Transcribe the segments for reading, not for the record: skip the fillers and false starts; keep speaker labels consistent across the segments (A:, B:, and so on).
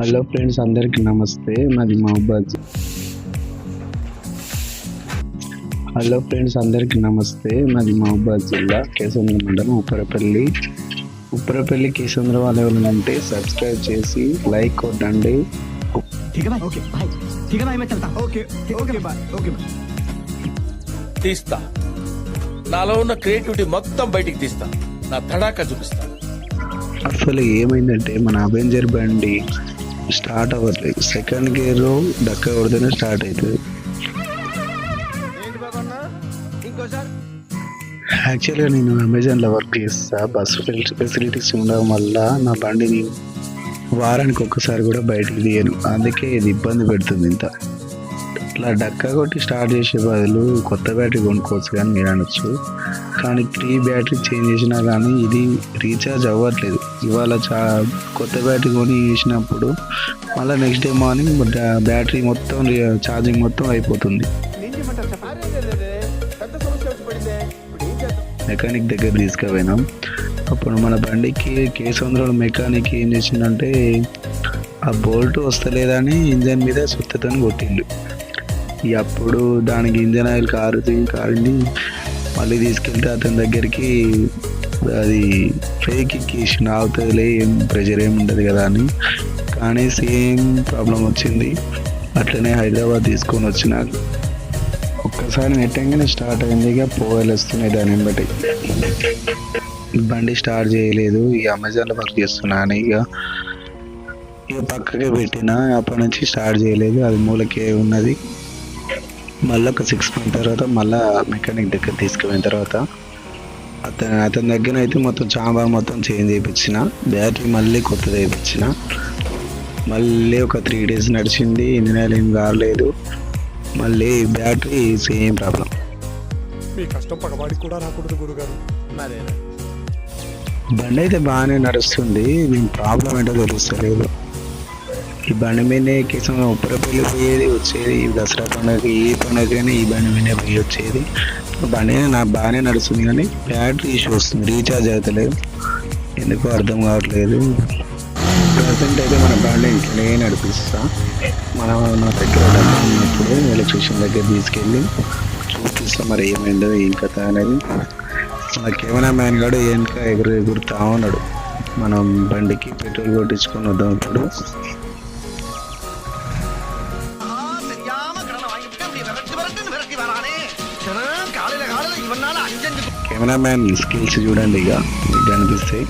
A: Hello friends, అందరికీ నమస్తే. మాది మహబాద్. హలో ఫ్రెండ్స్, అందరికీ నమస్తే. మాది మహబాద్ జిల్లా కేసంద్ర మండలం ఉప్పరపల్లి కేసంద్ర వాళ్ళు ఎవరైనా ఉంటే సబ్స్క్రైబ్ చేసి లైక్ కొట్టండి.
B: తీస్తా, నాలో ఉన్న క్రియేటివిటీ మొత్తం బయటికి తీస్తా, నా తడాకా చూపిస్తా.
A: అసలు ఏమైందంటే మన అవెంజర్ బండి స్టార్ట్ అవ్వట్లేదు. సెకండ్ గేర్ డక్క కొడితేనే స్టార్ట్ అవుతుంది. యాక్చువల్గా నేను అమెజాన్లో వర్క్ చేస్తా. బస్సు ఫెసిలిటీస్ ఉండడం వల్ల నా బండిని వారానికి ఒక్కసారి కూడా బయటికి తీయను. అందుకే ఇది ఇబ్బంది పెడుతుంది. ఇంత ఇట్లా డక్కా కొట్టి స్టార్ట్ చేసే బదులు కొత్త బ్యాటరీ కొనుక్కోవచ్చు కానీ మీరు అనొచ్చు. కానీ 3 బ్యాటరీ చేంజ్ చేసినా కానీ ఇది రీఛార్జ్ అవ్వట్లేదు. ఇవాళ కొత్త బ్యాటరీ కొని వేసినప్పుడు మళ్ళీ నెక్స్ట్ డే మార్నింగ్ బ్యాటరీ మొత్తం ఛార్జింగ్ మొత్తం అయిపోతుంది. మెకానిక్ దగ్గర తీసుకుపోయినాం. అప్పుడు మన బండికి కేసంద్రంలో మెకానిక్ ఏం చేసిందంటే ఆ బోల్ట్ వస్తలేదని ఇంజన్ మీద సుత్తతోని కొట్టిండు. అప్పుడు దానికి ఇంజన్ ఆయిల్ కారింది. మళ్ళీ తీసుకెళ్తే అతని దగ్గరికి అది ఫేక్ ఎక్కేసిన అవుతుందిలే, ఏం ప్రెషర్ ఏమి ఉండదు కదా అని. కానీ సేమ్ ప్రాబ్లం వచ్చింది. అట్లనే హైదరాబాద్ తీసుకొని వచ్చిన ఒక్కసారి నెట్టంగానే స్టార్ట్ అయింది. ఇక పోగలు వస్తున్నాయి దాన్ని బట్టి. బండి స్టార్ట్ చేయలేదు. ఇక అమెజాన్లో వర్క్ చేస్తున్నాను. ఇక పక్కకే పెట్టిన, అప్పటి నుంచి స్టార్ట్ చేయలేదు. అది మూలకే ఉన్నది. మళ్ళీ ఒక 6 months తర్వాత మళ్ళీ మెకానిక్ దగ్గర తీసుకుపోయిన తర్వాత అతని దగ్గర అయితే మొత్తం చాంబర్ మొత్తం చేంజ్ చేయించిన, బ్యాటరీ మళ్ళీ కొత్తది వేయించిన. మళ్ళీ ఒక 3 days నడిచింది. ఇంజిన్ ఆయిల్ ఏం కాలేదు. మళ్ళీ బ్యాటరీ సేమ్ ప్రాబ్లం. బండి అయితే బాగానే నడుస్తుంది. దీని ప్రాబ్లం ఏంటో తెలుస్తలేదు. ఈ బండి మీదనే కేసం ఉప్పరపల్లి పోయేది వచ్చేది. దసరా పండుగకి ఏ పండుగకైనా ఈ బండి మీదనే పోయి వచ్చేది. బండి నాకు బాగానే నడుస్తుంది కానీ బ్యాటరీ ఇష్యూ వస్తుంది. రీఛార్జ్ అవుతలేదు, ఎందుకో అర్థం కావట్లేదు. ప్రజెంట్ అయితే మన బండి ఇంట్లోనే నడిపిస్తా. నా దగ్గర డబ్బు ఉన్నప్పుడు ఎలక్ట్రీషియన్ దగ్గర తీసుకెళ్ళి చూపిస్తా మరి ఏమైందో ఏం కథ అనేది. మన కెమెరా మ్యాన్ కూడా వెనక ఎగురుతా ఉన్నాడు. మనం బండికి పెట్రోల్ కొట్టించుకొని వద్దాం. ఇప్పుడు కెమెరామ్యాన్ స్కిల్స్ చూడండి, ఇక మీకు అనిపిస్తాయి.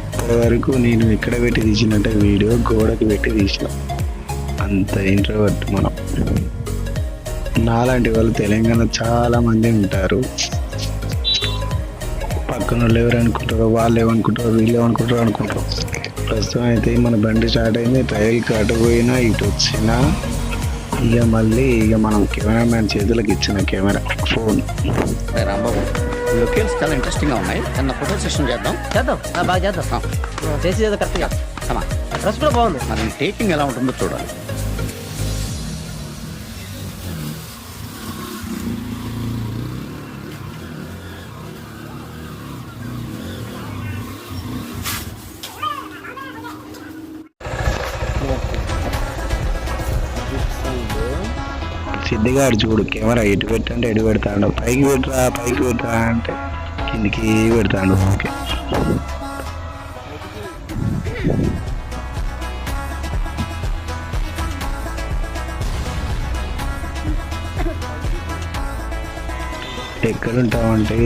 A: ఇప్పటి వరకు నేను ఎక్కడ పెట్టి తీసినట్టే వీడియో గోడకి పెట్టి తీసిన. అంత ఇంట్రోవర్ట్ మనం. నాలాంటి వాళ్ళు తెలంగాణ చాలా మంది ఉంటారు. పక్కన వాళ్ళు ఎవరు అనుకుంటారో, వాళ్ళు ఏమనుకుంటారో, వీళ్ళు ఏమనుకుంటారో అనుకుంటారు. ప్రస్తుతం అయితే మన బండి స్టార్ట్ అయింది. ట్రయల్కి అటు పోయినా ఇటు వచ్చినా ఇక మళ్ళీ మనం కెమెరామ్యాన్ చేతులకు ఇచ్చిన కెమెరా ఫోన్.
C: రాంబాబు, లొకేషన్స్ చాలా ఇంట్రెస్టింగ్గా ఉన్నాయి. అన్న ఫోటో సెషన్ చేద్దాం.
D: బాగా చేద్దాం. చేసి కరెక్ట్గా డ్రెస్ కూడా బాగుంది.
C: మరి టేకింగ్ ఎలా ఉంటుందో చూడాలి.
A: సిద్ధిగాడు చూడు, కెమెరా ఎటు పెట్టంటే ఎటు పెడతాడు. పైకి పెట్టరా అంటే కిందికి పెడతాడు. ఓకే, ఎక్కడుంటామంటే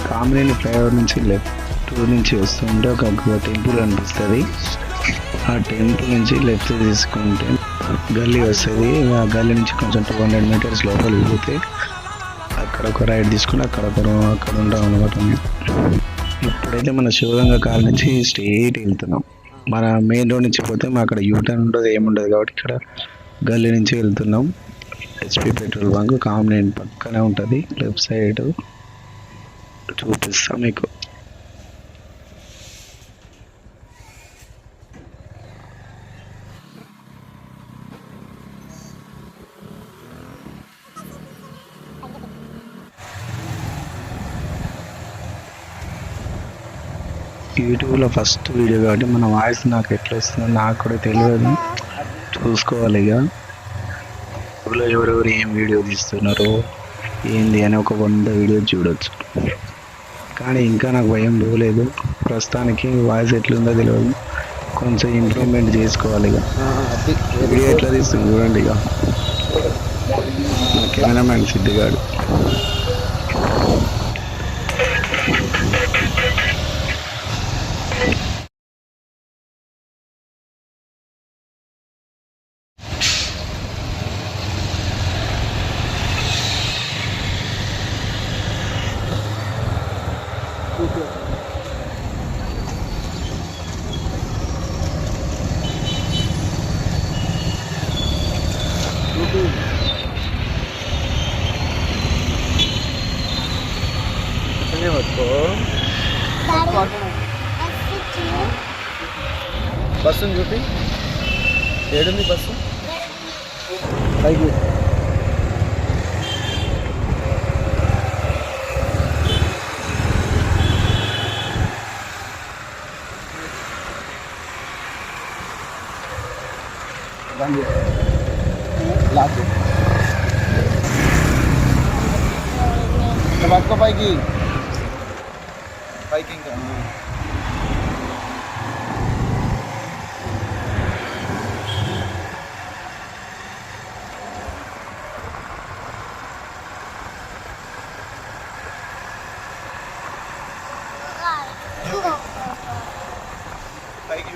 A: కామినేని ఫ్లైఓవర్ నుంచి లెఫ్ట్ నుంచి వస్తుంటే ఒక టెంపుల్ కనిపిస్తుంది. ఆ టెంపుల్ నుంచి లెఫ్ట్ తీసుకుంటే గల్లీ వస్తుంది. ఆ గల్లీ నుంచి కొంచెం 200 meters లోపలికి పోతే అక్కడ ఒక రైడ్ తీసుకుని అక్కడ ఉంటాం అనమాట. ఇప్పుడైతే మన శివగంగ కాల్ నుంచి స్ట్రైట్ వెళ్తున్నాం. మన మెయిన్ రోడ్ నుంచి పోతే మా అక్కడ యూటర్న్ ఉండదు, ఏముండదు. కాబట్టి ఇక్కడ గల్లీ నుంచి వెళ్తున్నాం. హెచ్పి పెట్రోల్ బంక్ కామినేని పక్కనే ఉంటుంది. లెఫ్ట్ సైడ్ చూపిస్తాం మీకు. యూట్యూబ్లో ఫస్ట్ వీడియో కాబట్టి మన వాయిస్ నాకు ఎట్లా వస్తుందో నాకు కూడా తెలియదు, చూసుకోవాలి. ఇక యూట్యూబ్లో ఎవరెవరు ఏం వీడియో తీస్తున్నారో ఏంది అని ఒక 100 వీడియో చూడొచ్చు. కానీ ఇంకా నాకు భయం పోలేదు. ప్రస్తుతానికి వాయిస్ ఎట్లుందో తెలియదు, కొంచెం ఇంప్రూవ్మెంట్ చేసుకోవాలి. ఇక వీడియో ఎట్లా తీస్తుంది చూడండి. ఇక మా కెమెరామ్యాన్ సిద్ధిగాడు.
B: బస్సును చూపి, ఏడుంది బస్సు?
D: పైకి
B: పట్టుకో పైకి, పైకి ఇంకా పైకి.